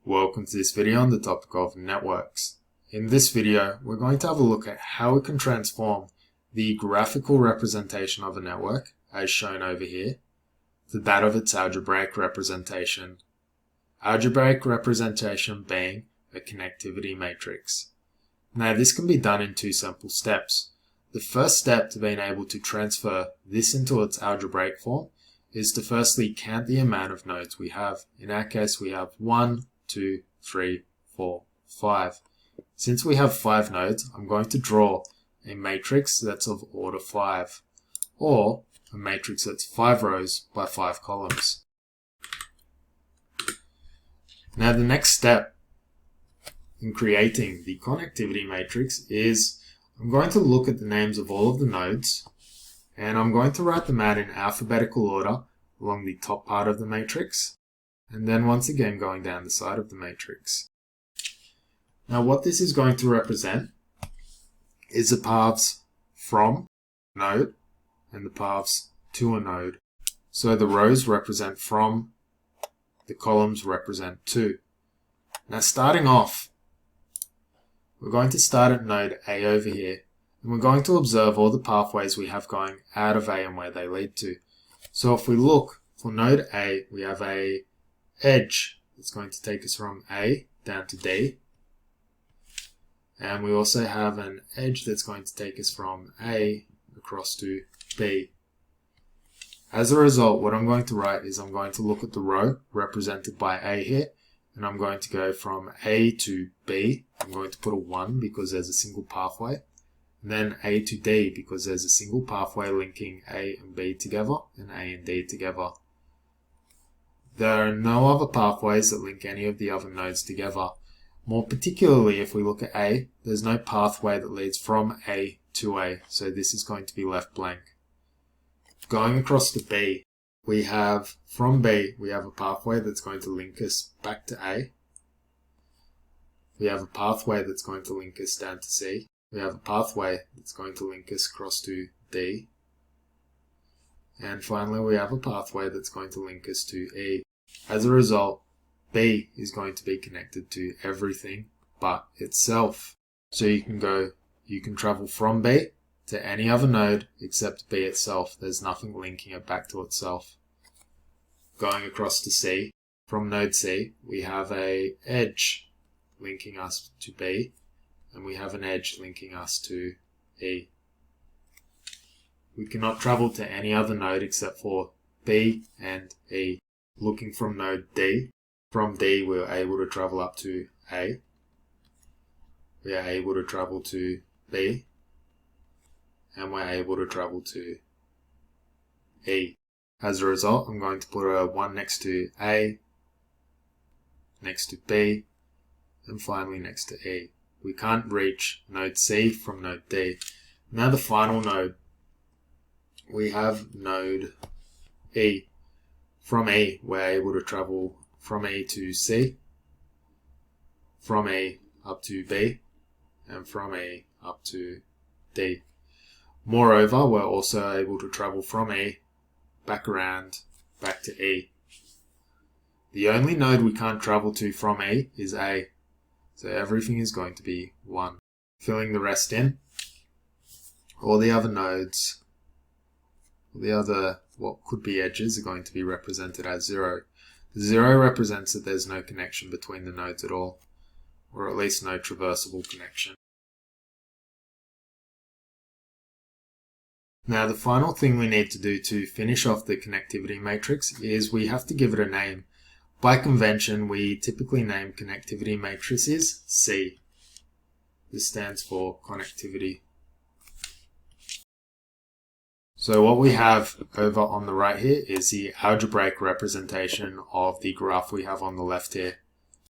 Welcome to this video on the topic of networks. In this video, we're going to have a look at how we can transform the graphical representation of a network, as shown over here, to that of its algebraic representation. Algebraic representation being a connectivity matrix. Now this can be done in two simple steps. The first step to being able to transfer this into its algebraic form is to firstly count the amount of nodes we have. In our case we have 1, 2, 3, 4, 5. Since we have 5 nodes, I'm going to draw a matrix that's of order 5, or a matrix that's 5 rows by 5 columns. Now the next step in creating the connectivity matrix is I'm going to look at the names of all of the nodes, and I'm going to write them out in alphabetical order along the top part of the matrix, and then once again going down the side of the matrix. Now what this is going to represent is the paths from a node and the paths to a node. So the rows represent from, the columns represent to. Now starting off, we're going to start at node A over here, and we're going to observe all the pathways we have going out of A and where they lead to. So if we look for node A, we have a edge that's going to take us from A down to D, and we also have an edge that's going to take us from A across to B. As a result, what I'm going to write is I'm going to look at the row represented by A here, and I'm going to go from A to B. I'm going to put a 1 because there's a single pathway, and then A to D because there's a single pathway linking A and B together and A and D together. There are no other pathways that link any of the other nodes together. More particularly, if we look at A, there's no pathway that leads from A to A, so this is going to be left blank. Going across to B, we have, from B, we have a pathway that's going to link us back to A. We have a pathway that's going to link us down to C. We have a pathway that's going to link us across to D. And finally, we have a pathway that's going to link us to E. As a result, B is going to be connected to everything but itself. So you can travel from B to any other node except B itself. There's nothing linking it back to itself. Going across to C, from node C, we have a edge linking us to B, and we have an edge linking us to E. We cannot travel to any other node except for B and E. Looking from node D, from D we're able to travel up to A. We are able to travel to B, and we're able to travel to E. As a result, I'm going to put a 1 next to A, next to B, and finally next to E. We can't reach node C from node D. Now the final node, we have node E. From E, we're able to travel from E to C, from E up to B, and from E up to D. Moreover, we're also able to travel from E back around, back to E. The only node we can't travel to from E is A, so everything is going to be 1. Filling the rest in, all the other nodes, what could be edges are going to be represented as 0. 0 represents that there's no connection between the nodes at all, or at least no traversable connection. Now the final thing we need to do to finish off the connectivity matrix is we have to give it a name. By convention, we typically name connectivity matrices C. This stands for connectivity. So what we have over on the right here is the algebraic representation of the graph we have on the left here.